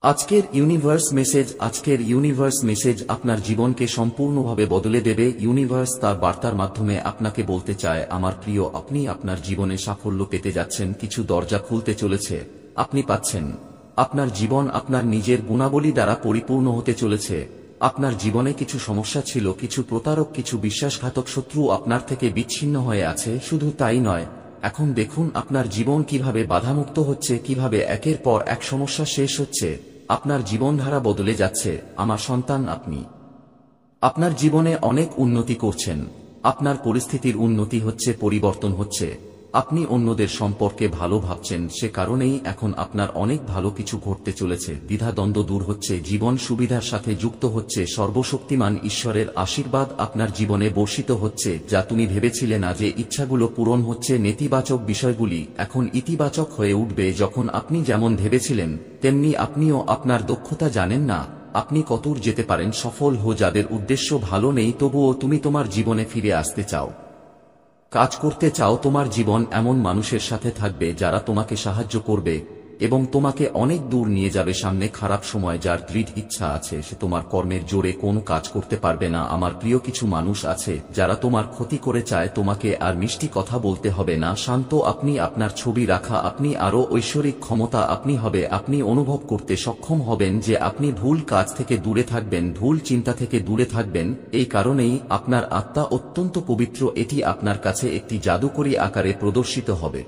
আজকের universe message আপনার জীবনকে সম্পূর্ণভাবে বদলে দেবে। ইউনিভার্স তার বার্তার মাধ্যমে আপনাকে বলতে চায়, আমার প্রিয়, আপনি আপনার জীবনে সাফল্য পেতে যাচ্ছেন, কিছু দরজা খুলতে চলেছে, আপনি পাচ্ছেন। আপনার জীবন আপনার নিজের গুণাবলী দ্বারা পরিপূর্ণ হতে চলেছে। আপনার জীবনে কিছু সমস্যা ছিল, কিছু প্রতারক, কিছু বিশ্বাসঘাতক শত্রু আপনার থেকে বিচ্ছিন্ন হয়ে আছে। শুধু তাই নয়, এখন দেখুন আপনার জীবন কিভাবে বাধামুক্ত হচ্ছে, কিভাবে একের পর এক সমস্যা শেষ হচ্ছে, আপনার জীবনধারা বদলে যাচ্ছে। আমার সন্তান, আপনি আপনার জীবনে অনেক উন্নতি করছেন। আপনার পরিস্থিতির উন্নতি হচ্ছে, পরিবর্তন হচ্ছে। আপনি অন্যদের সম্পর্কে ভালো ভাবছেন, সে কারণেই এখন আপনার অনেক ভালো কিছু ঘটতে চলেছে। দ্বিধাদ্বন্দ্ব দূর হচ্ছে, জীবন সুবিধার সাথে যুক্ত হচ্ছে। সর্বশক্তিমান ঈশ্বরের আশীর্বাদ আপনার জীবনে বর্ষিত হচ্ছে। যা তুমি ভেবেছিলে না যে ইচ্ছাগুলো পূরণ হচ্ছে, নেতিবাচক বিষয়গুলি এখন ইতিবাচক হয়ে উঠবে। যখন আপনি যেমন ভেবেছিলেন তেমনি আপনিও আপনার দক্ষতা জানেন না, আপনি কতদূর যেতে পারেন। সফল হো যাদের উদ্দেশ্য ভালো নেই, তবুও তুমি তোমার জীবনে ফিরে আসতে চাও, কাজ করতে চাও। তোমার জীবন এমন মানুষের সাথে থাকবে যারা তোমাকে সাহায্য করবে এবং তোমাকে অনেক দূর নিয়ে যাবে সামনে। খারাপ সময় যার দৃঢ় ইচ্ছা আছে সে তোমার কর্মের জোরে কোনো কাজ করতে পারবে না। আমার প্রিয়, কিছু মানুষ আছে যারা তোমার ক্ষতি করে চায়, তোমাকে আর মিষ্টি কথা বলতে হবে না। শান্ত আপনি, আপনার ছবি রাখা আপনি, আরও ঐশ্বরিক ক্ষমতা আপনি হবে। আপনি অনুভব করতে সক্ষম হবেন যে আপনি ভুল কাজ থেকে দূরে থাকবেন, ভুল চিন্তা থেকে দূরে থাকবেন। এই কারণেই আপনার আত্মা অত্যন্ত পবিত্র, এটি আপনার কাছে একটি জাদুকরী আকারে প্রদর্শিত হবে।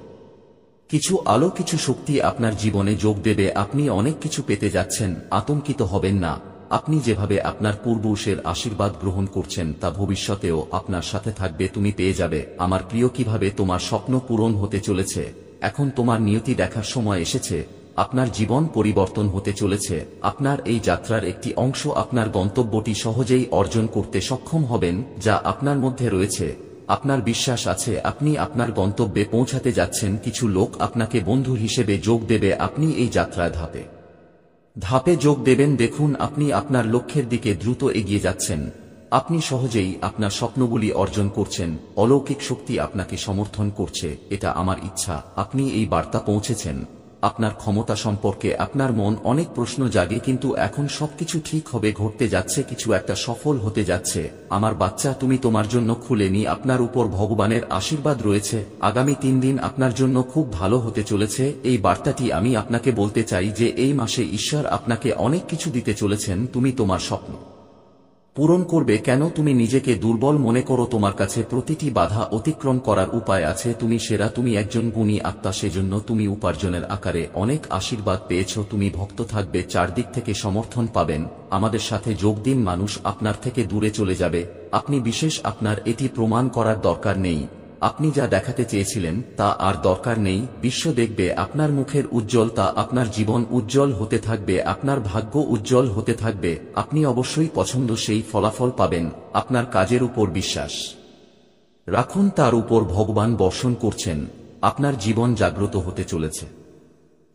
কিছু আলো, কিছু শক্তি আপনার জীবনে যোগ দেবে। আপনি অনেক কিছু পেতে যাচ্ছেন, আতঙ্কিত হবেন না। আপনি যেভাবে আপনার পূর্বপুরুষের আশীর্বাদ গ্রহণ করছেন তা ভবিষ্যতেও আপনার সাথে থাকবে, তুমি পেয়ে যাবে। আমার প্রিয়, কিভাবে তোমার স্বপ্ন পূরণ হতে চলেছে। এখন তোমার নিয়তি দেখার সময় এসেছে। আপনার জীবন পরিবর্তন হতে চলেছে। আপনার এই যাত্রার একটি অংশ, আপনার গন্তব্যটি সহজেই অর্জন করতে সক্ষম হবেন যা আপনার মধ্যে রয়েছে। আপনার বিশ্বাস আছে আপনি আপনার গন্তব্যে পৌঁছাতে যাচ্ছেন। কিছু লোক আপনাকে বন্ধু হিসেবে যোগ দেবে। আপনি এই যাত্রায় ধাপে ধাপে যোগ দেবেন। দেখুন আপনি আপনার লক্ষ্যের দিকে দ্রুত এগিয়ে যাচ্ছেন। আপনি সহজেই আপনার স্বপ্নগুলি অর্জন করছেন। অলৌকিক শক্তি আপনাকে সমর্থন করছে। এটা আমার ইচ্ছা আপনি এই বার্তা পৌঁছেছেন। আপনার ক্ষমতা সম্পর্কে আপনার মন অনেক প্রশ্ন জাগে, কিন্তু এখন সবকিছু ঠিক হবে, ঘটতে যাচ্ছে, কিছু একটা সফল হতে যাচ্ছে। আমার বাচ্চা, তুমি তোমার জন্য খুলেনি, আপনার উপর ভগবানের আশীর্বাদ রয়েছে। আগামী 3 দিন আপনার জন্য খুব ভালো হতে চলেছে। এই বার্তাটি আমি আপনাকে বলতে চাই যে এই মাসে ঈশ্বর আপনাকে অনেক কিছু দিতে চলেছেন। তুমি তোমার স্বপ্ন পূরণ করবে। কেন তুমি নিজেকে দুর্বল মনে করো? তোমার কাছে প্রতিটি বাধা অতিক্রম করার উপায় আছে। তুমি সেরা, তুমি একজন গুণী আত্মা, সেজন্য তুমি উপার্জনের আকারে অনেক আশীর্বাদ পেয়েছ। তুমি ভক্ত থাকবে, চারদিক থেকে সমর্থন পাবেন। আমাদের সাথে যোগ দিন। মানুষ আপনার থেকে দূরে চলে যাবে, আপনি বিশেষ। আপনার এটি প্রমাণ করার দরকার নেই। আপনি যা দেখাতে চেয়েছিলেন তা আর দরকার নেই। বিশ্ব দেখবে আপনার মুখের উজ্জ্বলতা। আপনার জীবন উজ্জ্বল হতে থাকবে, আপনার ভাগ্য উজ্জ্বল হতে থাকবে। আপনি অবশ্যই পছন্দ সেই ফলাফল পাবেন। আপনার কাজের উপর বিশ্বাস রাখুন, তার উপর ভগবান বর্ষণ করছেন। আপনার জীবন জাগ্রত হতে চলেছে,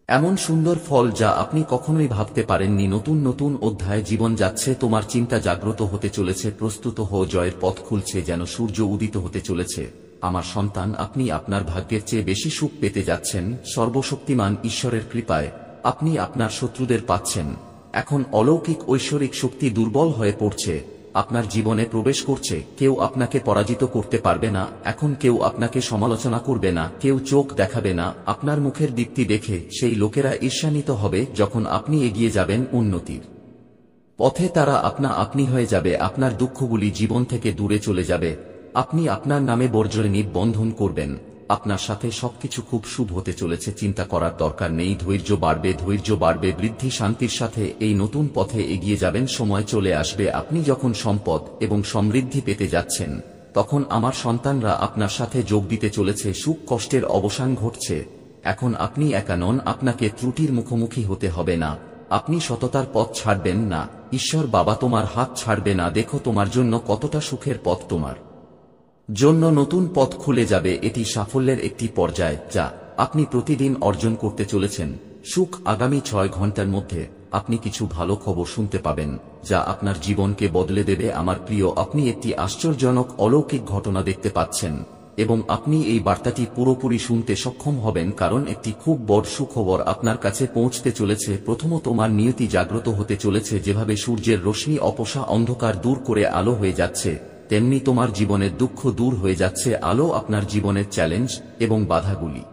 এমন সুন্দর ফল যা আপনি কখনোই ভাবতে পারেননি। নতুন নতুন অধ্যায় জীবন যাচ্ছে, তোমার চিন্তা জাগ্রত হতে চলেছে। প্রস্তুত হও, জয়ের পথ খুলছে, যেন সূর্য উদিত হতে চলেছে। আমার সন্তান, আপনি আপনার ভাগ্যের চেয়ে বেশি সুখ পেতে যাচ্ছেন। সর্বশক্তিমান ঈশ্বরের কৃপায় আপনি আপনার শত্রুদের পাচ্ছেন। এখন অলৌকিক ঐশ্বরিক শক্তি দুর্বল হয়ে পড়ছে, আপনার জীবনে প্রবেশ করছে। কেউ আপনাকে পরাজিত করতে পারবে না। এখন কেউ আপনাকে সমালোচনা করবে না, কেউ চোখ দেখাবে না। আপনার মুখের দীপ্তি দেখে সেই লোকেরা ঈর্ষান্বিত হবে। যখন আপনি এগিয়ে যাবেন উন্নতির পথে, তারা আপনি হয়ে যাবে। আপনার দুঃখগুলি জীবন থেকে দূরে চলে যাবে। আপনি আপনার নামে বর্জনী বন্ধন করবেন। আপনার সাথে সবকিছু খুব শুভ হতে চলেছে। চিন্তা করার দরকার নেই, ধৈর্য বাড়বে, ধৈর্য বাড়বে। বৃদ্ধি শান্তির সাথে এই নতুন পথে এগিয়ে যাবেন। সময় চলে আসবে, আপনি যখন সম্পদ এবং সমৃদ্ধি পেতে যাচ্ছেন, তখন আমার সন্তানরা আপনার সাথে যোগ দিতে চলেছে। সুখ কষ্টের অবসান ঘটছে। এখন আপনি একা নন, আপনাকে ত্রুটির মুখোমুখি হতে হবে না। আপনি সততার পথ ছাড়বেন না। ঈশ্বর বাবা তোমার হাত ছাড়বে না। দেখো তোমার জন্য কতটা সুখের পথ, তোমার জন্য নতুন পথ খুলে যাবে। এটি সাফল্যের একটি পর্যায় যা আপনি প্রতিদিন অর্জন করতে চলেছেন। সুখ, আগামী 6 ঘন্টার মধ্যে আপনি কিছু ভালো খবর শুনতে পাবেন যা আপনার জীবনকে বদলে দেবে। আমার প্রিয়, আপনি একটি আশ্চর্যজনক অলৌকিক ঘটনা দেখতে পাচ্ছেন। এবং আপনি এই বার্তাটি পুরোপুরি শুনতে সক্ষম হবেন, কারণ একটি খুব বড় সুখবর আপনার কাছে পৌঁছতে চলেছে। প্রথমত, তোমার নিয়তি জাগ্রত হতে চলেছে। যেভাবে সূর্যের রশ্মি অপসা অন্ধকার দূর করে আলো হয়ে যাচ্ছে, তেমনি তোমার জীবনের দুঃখ দূর হয়ে যাচ্ছে। আলো আপনার জীবনের চ্যালেঞ্জ এবং বাধাগুলি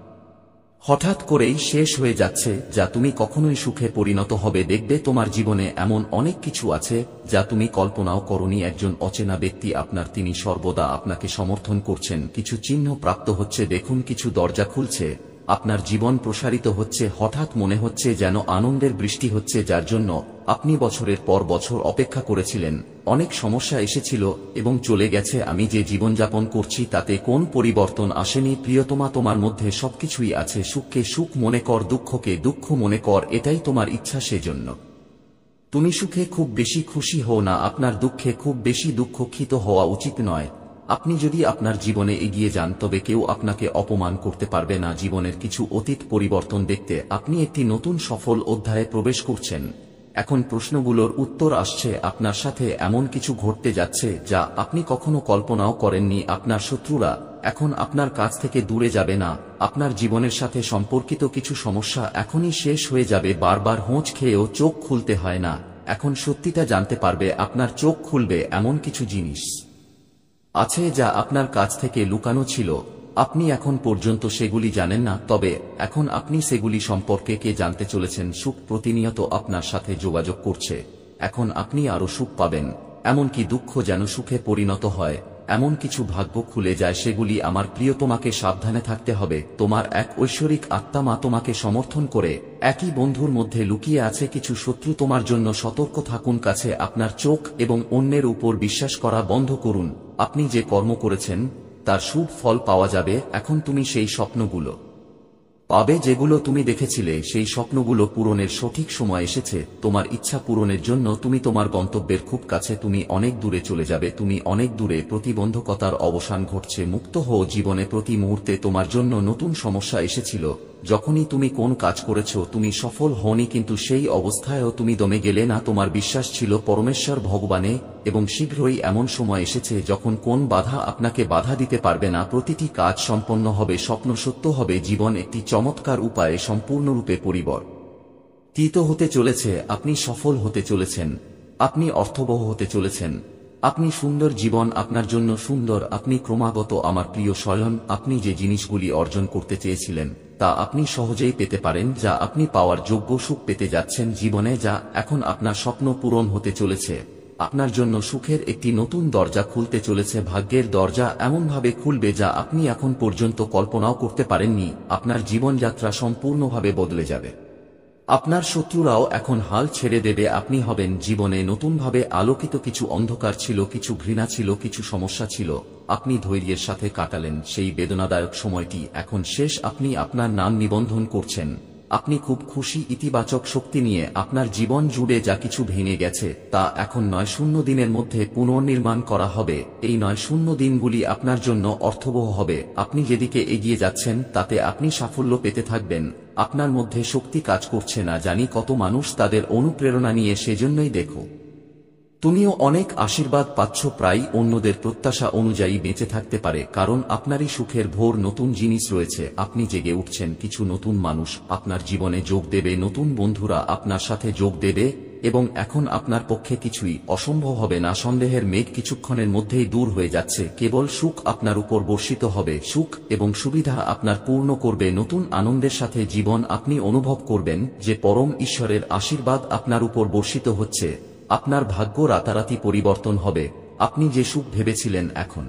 হঠাৎ করেই শেষ হয়ে যাচ্ছে, যা তুমি কখনোই সুখে পরিণত হবে। দেখবে তোমার জীবনে এমন অনেক কিছু আছে যা তুমি কল্পনাও করনি। একজন অচেনা ব্যক্তি আপনার, তিনি সর্বদা আপনাকে সমর্থন করছেন। কিছু চিহ্ন প্রাপ্ত হচ্ছে, দেখুন কিছু দরজা খুলছে, আপনার জীবন প্রসারিত হচ্ছে। হঠাৎ মনে হচ্ছে যেন আনন্দের বৃষ্টি হচ্ছে, যার জন্য আপনি বছরের পর বছর অপেক্ষা করেছিলেন। অনেক সমস্যা এসেছিল এবং চলে গেছে। আমি যে জীবনযাপন করছি তাতে কোন পরিবর্তন আসেনি। প্রিয়তমা, তোমার মধ্যে সবকিছুই আছে। সুখকে সুখ মনে কর, দুঃখকে দুঃখ মনে কর, এটাই তোমার ইচ্ছা। সেজন্য তুমি সুখে খুব বেশি খুশি হও না, আপনার দুঃখে খুব বেশি দুঃখিত হওয়া উচিত নয়। আপনি যদি আপনার জীবনে এগিয়ে যান তবে কেউ আপনাকে অপমান করতে পারবে না। জীবনের কিছু অতীত পরিবর্তন দেখতে আপনি একটি নতুন সফল অধ্যায়ে প্রবেশ করছেন। এখন প্রশ্নগুলোর উত্তর আসছে। আপনার সাথে এমন কিছু ঘটতে যাচ্ছে যা আপনি কখনো কল্পনাও করেননি। আপনার শত্রুরা এখন আপনার কাছ থেকে দূরে যাবে না। আপনার জীবনের সাথে সম্পর্কিত কিছু সমস্যা এখনই শেষ হয়ে যাবে। বারবার হোঁচ খেয়েও চোখ খুলতে হয় না। এখন সত্যিটা জানতে পারবে। আপনার চোখ খুলবে। এমন কিছু জিনিস আছে যা আপনার কাছ থেকে লুকানো ছিল, আপনি এখন পর্যন্ত সেগুলি জানেন না, তবে এখন আপনি সেগুলি সম্পর্কে জানতে চলেছেন। সুখ প্রতিনিয়ত আপনার সাথে যোগাযোগ করছে। এখন আপনি আরো সুখ পাবেন। এমনকি দুঃখ যেন সুখে পরিণত হয়, এমন কিছু ভাগ্য খুলে যায়। সেগুলি আমার প্রিয়, তোমাকে সাবধানে থাকতে হবে। তোমার এক ঐশ্বরিক আত্মা মা তোমাকে সমর্থন করে। একই বন্ধুর মধ্যে লুকিয়ে আছে কিছু শত্রু তোমার জন্য। সতর্ক থাকুন। কাছে আপনার চোখ এবং অন্যের উপর বিশ্বাস করা বন্ধ করুন। আপনি যে কর্ম করেছেন তার শুভ ফল পাওয়া যাবে। এখন তুমি সেই স্বপ্নগুলো পাবে যেগুলো তুমি দেখেছিলে। সেই স্বপ্নগুলো পূরণের সঠিক সময় এসেছে। তোমার ইচ্ছা পূরণের জন্য তুমি তোমার গন্তব্যের খুব কাছে। তুমি অনেক দূরে চলে যাবে। তুমি অনেক দূরে। প্রতিবন্ধকতার অবসান ঘটছে। মুক্ত হও। জীবনে প্রতি মুহূর্তে তোমার জন্য নতুন সমস্যা এসেছিল। যখনই তুমি কোন কাজ করেছো তুমি সফল হওনি, কিন্তু সেই অবস্থায়ও তুমি দমে গেলে না। তোমার বিশ্বাস ছিল পরমেশ্বর ভগবানে, এবং শীঘ্রই এমন সময় এসেছে যখন কোন বাধা আপনাকে বাধা দিতে পারবে না। প্রতিটি কাজ সম্পন্ন হবে। স্বপ্ন সত্য হবে। জীবন একটি চমৎকার উপায়ে সম্পূর্ণরূপে পরিবর্তিত হতে চলেছে। আপনি সফল হতে চলেছেন। আপনি অর্থবহ হতে চলেছেন। আপনি সুন্দর। জীবন আপনার জন্য সুন্দর। আপনি ক্রমাগত আমার প্রিয় স্বয়ং। আপনি যে জিনিসগুলি অর্জন করতে চেয়েছিলেন তা আপনি সহজেই পেতে পারেন। যা আপনি পাওয়ার যোগ্য। সুখ পেতে যাচ্ছেন জীবনে, যা এখন আপনার স্বপ্ন পূরণ হতে চলেছে। আপনার জন্য সুখের একটি নতুন দরজা খুলতে চলেছে। ভাগ্যের দরজা এমনভাবে খুলবে যা আপনি এখন পর্যন্ত কল্পনাও করতে পারেননি। আপনার জীবনযাত্রা সম্পূর্ণভাবে বদলে যাবে। আপনার শত্রুরাও এখন হাল ছেড়ে দেবে। আপনি হবেন জীবনে নতুনভাবে আলোকিত। কিছু অন্ধকার ছিল, কিছু ঘৃণা ছিল, কিছু সমস্যা ছিল। আপনি ধৈর্যের সাথে কাটালেন সেই বেদনাদায়ক সময়টি। এখন শেষ। আপনি আপনার নাম নিবন্ধন করছেন। আপনি খুব খুশি। ইতিবাচক শক্তি নিয়ে আপনার জীবন জুড়ে যা কিছু ভেঙে গেছে তা এখন 9 দিনের মধ্যে পুনর্নির্মাণ করা হবে। এই 9 দিনগুলি আপনার জন্য অর্থবহ হবে। আপনি যেদিকে এগিয়ে যাচ্ছেন তাতে আপনি সাফল্য পেতে থাকবেন। আপনার মধ্যে শক্তি কাজ করছে না। জানি কত মানুষ তাদের অনুপ্রেরণা নিয়ে। সেজন্যই দেখো তুমিও অনেক আশীর্বাদ পাচ্ছ। প্রায় অন্যদের প্রত্যাশা অনুযায়ী বেঁচে থাকতে পারে, কারণ আপনারই সুখের ভোর। নতুন জিনিস রয়েছে। আপনি জেগে উঠছেন। কিছু নতুন মানুষ আপনার জীবনে যোগ দেবে। নতুন বন্ধুরা আপনার সাথে যোগ দেবে, এবং এখন আপনার পক্ষে কিছুই অসম্ভব হবে না। সন্দেহের মেঘ কিছুক্ষণের মধ্যেই দূর হয়ে যাচ্ছে। কেবল সুখ আপনার উপর বর্ষিত হবে। সুখ এবং সুবিধা আপনার পূর্ণ করবে। নতুন আনন্দের সাথে জীবন আপনি অনুভব করবেন যে পরম ঈশ্বরের আশীর্বাদ আপনার উপর বর্ষিত হচ্ছে। আপনার ভাগ্য রাতারাতি পরিবর্তন হবে। আপনি যে সুখ ভেবেছিলেন এখন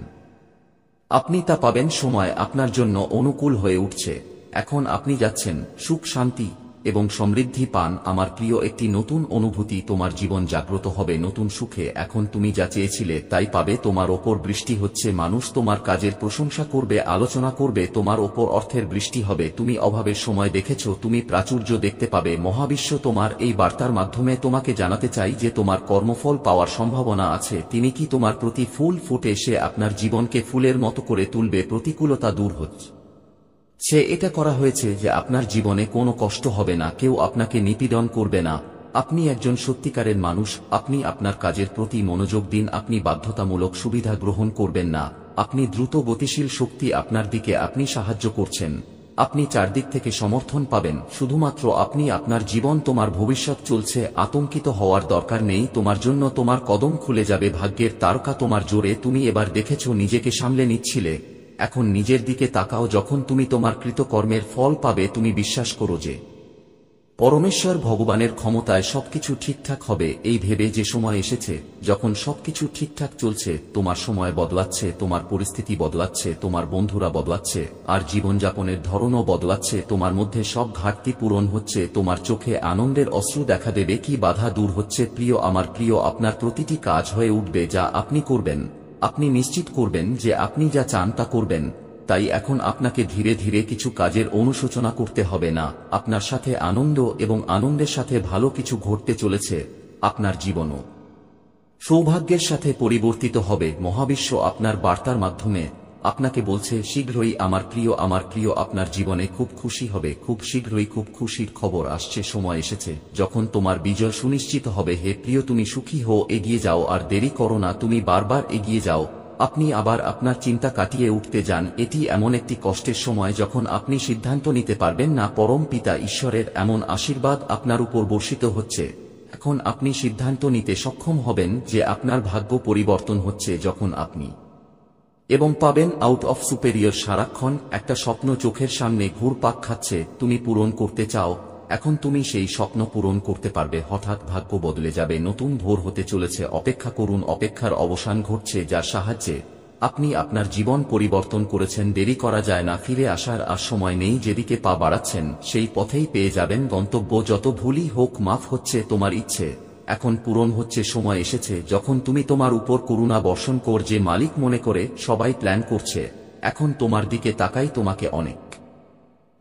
আপনি তা পাবেন। সময় আপনার জন্য অনুকূল হয়ে উঠছে। এখন আপনি যাচ্ছেন। সুখ, শান্তি এবং সমৃদ্ধি পান। আমার প্রিয়, একটি নতুন অনুভূতি তোমার জীবন জাগ্রত হবে নতুন সুখে। এখন তুমি যা চেয়েছিলে তাই পাবে। তোমার ওপর বৃষ্টি হচ্ছে। মানুষ তোমার কাজের প্রশংসা করবে, আলোচনা করবে। তোমার ওপর অর্থের বৃষ্টি হবে। তুমি অভাবের সময় দেখেছ, তুমি প্রাচুর্য দেখতে পাবে। মহাবিশ্ব তোমার এই বার্তার মাধ্যমে তোমাকে জানাতে চাই যে তোমার কর্মফল পাওয়ার সম্ভাবনা আছে। তিনি কি তোমার প্রতি ফুল ফুটে সে আপনার জীবনকে ফুলের মতো করে তুলবে। প্রতিকূলতা দূর হচ্ছে। সে এটা করা হয়েছে যে আপনার জীবনে কোনো কষ্ট হবে না। কেউ আপনাকে নিপীড়ন করবে না। আপনি একজন সত্যিকারের মানুষ। আপনি আপনার কাজের প্রতি মনোযোগ দিন। আপনি বাধ্যতামূলক সুবিধা গ্রহণ করবেন না। আপনি দ্রুত গতিশীল শক্তি আপনার দিকে আপনি সাহায্য করছেন, আপনি চারদিক থেকে সমর্থন পাবেন। শুধুমাত্র আপনি আপনার জীবন তোমার ভবিষ্যৎ চলছে, আতঙ্কিত হওয়ার দরকার নেই। তোমার জন্য তোমার কদম খুলে যাবে, ভাগ্যের তারকা তোমার জোরে। তুমি এবার দেখেছো নিজেকে সামলে নিচ্ছিলে, এখন নিজের দিকে তাকাও। যখন তুমি তোমার কৃতকর্মের ফল পাবে, তুমি বিশ্বাস করো যে পরমেশ্বর ভগবানের ক্ষমতায় সবকিছু ঠিকঠাক হবে, এই ভেবে যে সময় এসেছে যখন সবকিছু ঠিকঠাক চলছে, তোমার সময় বদলাচ্ছে, তোমার পরিস্থিতি বদলাচ্ছে, তোমার বন্ধুরা বদলাচ্ছে, আর জীবনযাপনের ধরনও বদলাচ্ছে। তোমার মধ্যে সব ঘাটতি পূরণ হচ্ছে, তোমার চোখে আনন্দের অশ্রু দেখা দেবে, কি বাধা দূর হচ্ছে। প্রিয় আমার প্রিয়, আপনার প্রতিটি কাজ হয়ে উঠবে যা আপনি করবেন। আপনি নিশ্চিত করবেন যে আপনি যা চান তা করবেন। তাই এখন আপনাকে ধীরে ধীরে কিছু কাজের অনুশোচনা করতে হবে না। আপনার সাথে আনন্দ এবং আনন্দের সাথে ভালো কিছু ঘটতে চলেছে। আপনার জীবনও সৌভাগ্যের সাথে পরিবর্তিত হবে। মহাবিশ্ব আপনার বার্তার মাধ্যমে আপনাকে বলছে, শীঘ্রই আমার প্রিয়, আপনার জীবনে খুব খুশি হবে, খুব শীঘ্রই খুব খুশির খবর আসছে। সময় এসেছে যখন তোমার বিজয় সুনিশ্চিত হবে। হে প্রিয়, তুমি সুখী হও, এগিয়ে যাও, আর দেরি করো না। তুমি বারবার এগিয়ে যাও, আপনি আবার আপনার চিন্তা কাটিয়ে উঠতে যান। এটি এমন একটি কষ্টের সময় যখন আপনি সিদ্ধান্ত নিতে পারবেন না। পরম পিতা ঈশ্বরের এমন আশীর্বাদ আপনার উপর বর্ষিত হচ্ছে। এখন আপনি সিদ্ধান্ত নিতে সক্ষম হবেন যে আপনার ভাগ্য পরিবর্তন হচ্ছে যখন আপনি এবং পাবেন আউট অফ সুপেরিয়র। সারাক্ষণ একটা স্বপ্ন চোখের সামনে ঘুরপাক খাচ্ছে, তুমি পূরণ করতে চাও। এখন তুমি সেই স্বপ্ন পূরণ করতে পারবে। হঠাৎ ভাগ্য বদলে যাবে, নতুন ভোর হতে চলেছে। অপেক্ষা করুন, অপেক্ষার অবসান ঘটছে, যার সাহায্যে আপনি আপনার জীবন পরিবর্তন করেছেন। দেরি করা যায় না, ফিরে আসার আর সময় নেই। যেদিকে পা বাড়াচ্ছেন সেই পথেই পেয়ে যাবেন গন্তব্য। যত ভুলই হোক মাফ হচ্ছে, তোমার ইচ্ছে এখন পূরণ হচ্ছে। সময় এসেছে যখন তুমি তোমার উপর করুণা বর্ষণ কর। যে মালিক মনে করে সবাই প্ল্যান করছে, এখন তোমার দিকে তাকাই। তোমাকে অনেক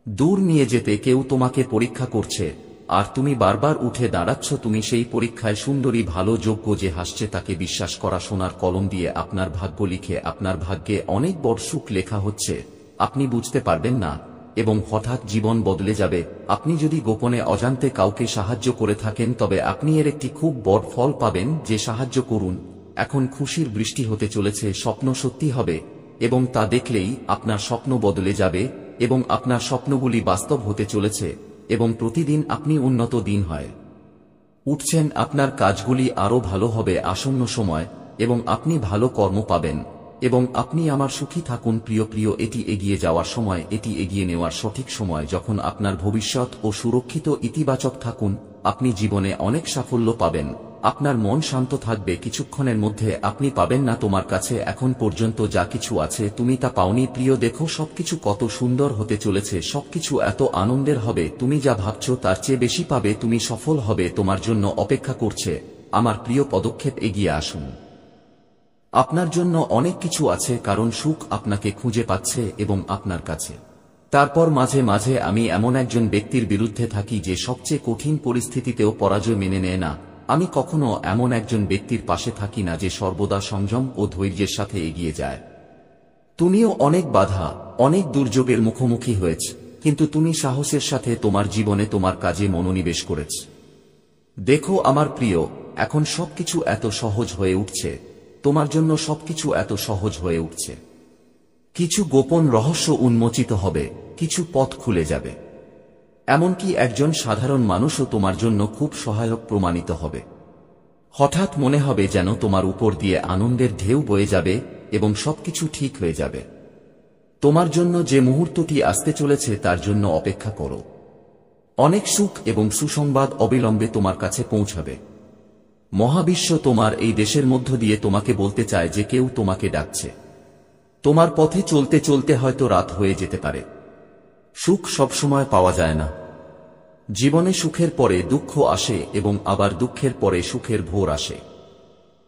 দূর নিয়ে যেতে কেউ তোমাকে পরীক্ষা করছে, আর তুমি বারবার উঠে দাঁড়াচ্ছ। তুমি সেই পরীক্ষায় সুন্দরী, ভালো, যোগ্য। যে হাসছে তাকে বিশ্বাস করা। সোনার কলম দিয়ে আপনার ভাগ্য লিখে আপনার ভাগ্যে অনেক বড় সুখ লেখা হচ্ছে। আপনি বুঝতে পারবেন না এবং হঠাৎ জীবন বদলে যাবে। আপনি যদি গোপনে অজান্তে কাউকে সাহায্য করে থাকেন, তবে আপনি এর একটি খুব বড় ফল পাবেন। যে সাহায্য করুন, এখন খুশির বৃষ্টি হতে চলেছে। স্বপ্ন সত্যি হবে এবং তা দেখলেই আপনার স্বপ্ন বদলে যাবে এবং আপনার স্বপ্নগুলি বাস্তব হতে চলেছে এবং প্রতিদিন আপনি উন্নত দিন হয় উঠছেন। আপনার কাজগুলি আরও ভালো হবে আসন্ন সময় এবং আপনি ভালো কর্ম পাবেন এবং আপনি আমার সুখী থাকুন। প্রিয়, এটি এগিয়ে যাওয়ার সময়, এটি এগিয়ে নেওয়ার সঠিক সময় যখন আপনার ভবিষ্যৎ ও সুরক্ষিত। ইতিবাচক থাকুন, আপনি জীবনে অনেক সাফল্য পাবেন। আপনার মন শান্ত থাকবে। কিছুক্ষণের মধ্যে আপনি পাবেন না তোমার কাছে এখন পর্যন্ত যা কিছু আছে তুমি তা পাওনি। প্রিয়, দেখো সবকিছু কত সুন্দর হতে চলেছে। সবকিছু এত আনন্দের হবে, তুমি যা ভাবছো তার চেয়ে বেশি পাবে। তুমি সফল হবে, তোমার জন্য অপেক্ষা করছে। আমার প্রিয়, পদক্ষেপ এগিয়ে আসুন। আপনার জন্য অনেক কিছু আছে, কারণ সুখ আপনাকে খুঁজে পাচ্ছে এবং আপনার কাছে। তারপর মাঝে মাঝে আমি এমন একজন ব্যক্তির বিরুদ্ধে থাকি যে সবচেয়ে কঠিন পরিস্থিতিতেও পরাজয় মেনে নেয় না। আমি কখনো এমন একজন ব্যক্তির পাশে থাকি না যে সর্বদা সংযম ও ধৈর্যের সাথে এগিয়ে যায়। তুমিও অনেক বাধা, অনেক দুর্যোগের মুখোমুখি হয়েছ, কিন্তু তুমি সাহসের সাথে তোমার জীবনে তোমার কাজে মনোনিবেশ করেছ। দেখো আমার প্রিয়, এখন সবকিছু এত সহজ হয়ে উঠছে। তোমার জন্য সবকিছু এত সহজ হয়ে উঠছে। কিছু গোপন রহস্য উন্মোচিত হবে, কিছু পথ খুলে যাবে। এমনকি একজন সাধারণ মানুষও তোমার জন্য খুব সহায়ক প্রমাণিত হবে। হঠাৎ মনে হবে যেন তোমার উপর দিয়ে আনন্দের ঢেউ বয়ে যাবে এবং সবকিছু ঠিক হয়ে যাবে। তোমার জন্য যে মুহূর্তটি আসতে চলেছে তার জন্য অপেক্ষা করো। অনেক সুখ এবং সুসংবাদ অবিলম্বে তোমার কাছে পৌঁছাবে। মহাবিশ্ব তোমার এই দেশের মধ্য দিয়ে তোমাকে বলতে চায় যে কেউ তোমাকে ডাকছে। তোমার পথে চলতে চলতে হয়তো রাত হয়ে যেতে পারে। সুখ সবসময় পাওয়া যায় না। জীবনে সুখের পরে দুঃখ আসে এবং আবার দুঃখের পরে সুখের ভোর আসে।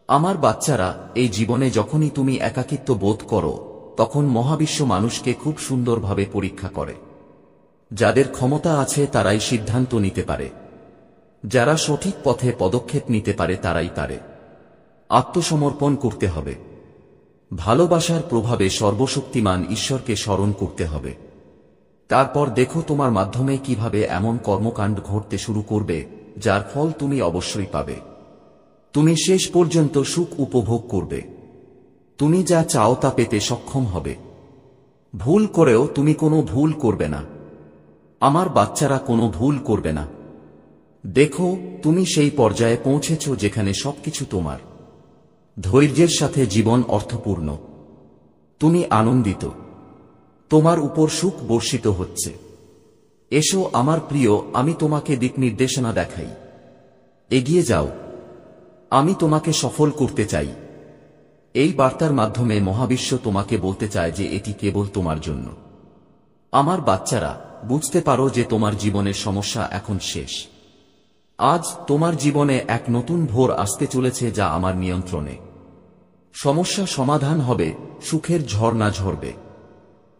আমার বাচ্চারা, এই জীবনে যখনই তুমি একাকিত্ব বোধ করো, তখন মহাবিশ্ব মানুষকে খুব সুন্দরভাবে পরীক্ষা করে। যাদের ক্ষমতা আছে তারাই সিদ্ধান্ত নিতে পারে। যারা সঠিক পথে পদক্ষেপ নিতে পারে তারাই পারে। আত্মসমর্পণ করতে হবে। ভালোবাসার প্রভাবে সর্বশক্তিমান ঈশ্বরকে স্মরণ করতে হবে। তারপর দেখো তোমার মাধ্যমে কিভাবে এমন কর্মকাণ্ড ঘটতে শুরু করবে যার ফল তুমি অবশ্যই পাবে। তুমি শেষ পর্যন্ত সুখ উপভোগ করবে। তুমি যা চাও তা পেতে সক্ষম হবে। ভুল করেও তুমি কোনো ভুল করবে না। আমার বাচ্চারা কোনো ভুল করবে না। দেখো, তুমি সেই পর্যায়ে পৌঁছেছ যেখানে সবকিছু তোমার। ধৈর্যের সাথে জীবন অর্থপূর্ণ। তুমি আনন্দিত। তোমার উপর সুখ বর্ষিত হচ্ছে। এসো আমার প্রিয়, আমি তোমাকে দিক নির্দেশনা দেখাই। এগিয়ে যাও। আমি তোমাকে সফল করতে চাই। এই বার্তার মাধ্যমে মহাবিশ্ব তোমাকে বলতে চায় যে এটি কেবল তোমার জন্য। আমার বাচ্চারা, বুঝতে পারো যে তোমার জীবনের সমস্যা এখন শেষ। আজ তোমার জীবনে এক নতুন ভোর আসতে চলেছে যা আমার নিয়ন্ত্রণে। সমস্যা সমাধান হবে, সুখের ঝর্ণা ঝরবে।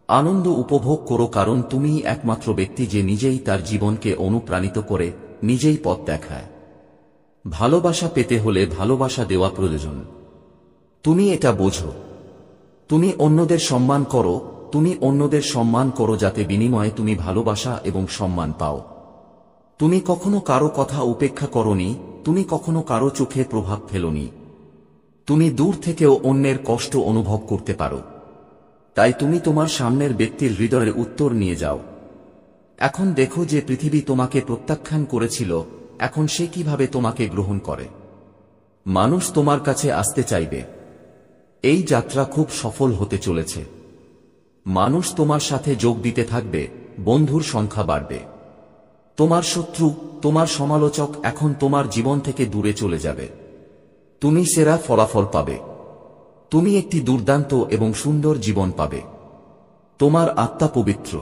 আনন্দ উপভোগ করো, কারণ তুমিই একমাত্র ব্যক্তি যে নিজেই তার জীবনকে অনুপ্রাণিত করে, নিজেই পথ দেখায়। ভালোবাসা পেতে হলে ভালোবাসা দেওয়া প্রয়োজন। তুমি এটা বোঝো। তুমি অন্যদের সম্মান করো, তুমি অন্যদের সম্মান করো যাতে বিনিময়ে তুমি ভালোবাসা এবং সম্মান পাও। তুমি কখনো কারো কথা উপেক্ষা করনি, তুমি কখনো কারো চোখে প্রভাব ফেলোনি। তুমি দূর থেকেও অন্যের কষ্ট অনুভব করতে পারো। তাই তুমি তোমার সামনের ব্যক্তির হৃদয়ের উত্তর নিয়ে যাও। এখন দেখো যে পৃথিবী তোমাকে প্রত্যাখ্যান করেছিল, এখন সে কিভাবে তোমাকে গ্রহণ করে। মানুষ তোমার কাছে আসতে চাইবে। এই যাত্রা খুব সফল হতে চলেছে। মানুষ তোমার সাথে যোগ দিতে থাকবে, বন্ধুর সংখ্যা বাড়বে। তোমার শত্রু, তোমার সমালোচক এখন তোমার জীবন থেকে দূরে চলে যাবে। তুমি সেরা ফলাফল পাবে। তুমি একটি দুর্দান্ত এবং সুন্দর জীবন পাবে। তোমার আত্মা পবিত্র।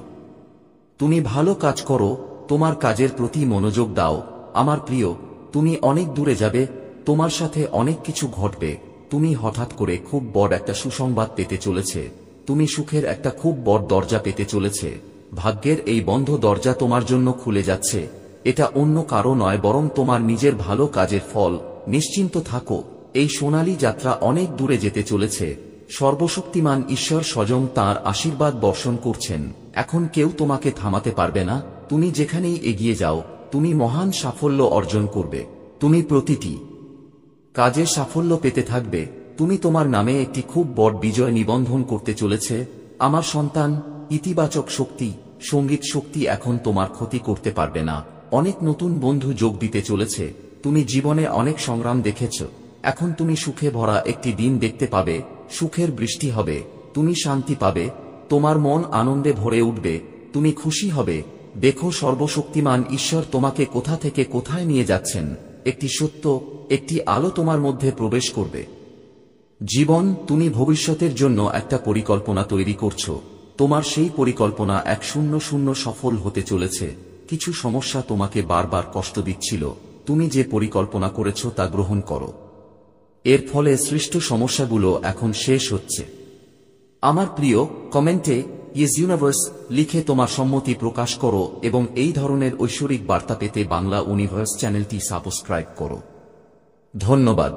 তুমি ভালো কাজ করো, তোমার কাজের প্রতি মনোযোগ দাও। আমার প্রিয়, তুমি অনেক দূরে যাবে, তোমার সাথে অনেক কিছু ঘটবে। তুমি হঠাৎ করে খুব বড় একটা সুসংবাদ পেতে চলেছে। তুমি সুখের একটা খুব বড় দরজা পেতে চলেছে। ভাগ্যের এই বন্ধ দরজা তোমার জন্য খুলে যাচ্ছে। এটা অন্য কারো নয়, বরং তোমার নিজের ভালো কাজের ফল। নিশ্চিন্ত থাকো, এই সোনালী যাত্রা অনেক দূরে যেতে চলেছে। সর্বশক্তিমান ঈশ্বর স্বয়ং তাঁর আশীর্বাদ বর্ষণ করছেন। এখন কেউ তোমাকে থামাতে পারবে না। তুমি যেখানেই এগিয়ে যাও, তুমি মহান সাফল্য অর্জন করবে। তুমি প্রতিটি কাজে সাফল্য পেতে থাকবে। তুমি তোমার নামে একটি খুব বড় বিজয় নিবন্ধন করতে চলেছে। আমার সন্তান, ইতিবাচক শক্তি, সঙ্গীত শক্তি এখন তোমার ক্ষতি করতে পারবে না। অনেক নতুন বন্ধু যোগ দিতে চলেছে। তুমি জীবনে অনেক সংগ্রাম দেখেছ, এখন তুমি সুখে ভরা একটি দিন দেখতে পাবে। সুখের বৃষ্টি হবে, তুমি শান্তি পাবে, তোমার মন আনন্দে ভরে উঠবে, তুমি খুশি হবে। দেখো, সর্বশক্তিমান ঈশ্বর তোমাকে কোথা থেকে কোথায় নিয়ে যাচ্ছেন। একটি সত্য, একটি আলো তোমার মধ্যে প্রবেশ করবে। জীবন, তুমি ভবিষ্যতের জন্য একটা পরিকল্পনা তৈরি করছো। তোমার সেই পরিকল্পনা 100 সফল হতে চলেছে। কিছু সমস্যা তোমাকে বারবার কষ্ট দিচ্ছিল, তুমি যে পরিকল্পনা করেছ তা গ্রহণ করো। এর ফলে সৃষ্ট সমস্যাগুলো এখন শেষ হচ্ছে। আমার প্রিয়, কমেন্টে ইয়েস ইউনিভার্স লিখে তোমার সম্মতি প্রকাশ করো এবং এই ধরনের ঐশ্বরিক বার্তা পেতে বাংলা ইউনিভার্স চ্যানেলটি সাবস্ক্রাইব করো। ধন্যবাদ।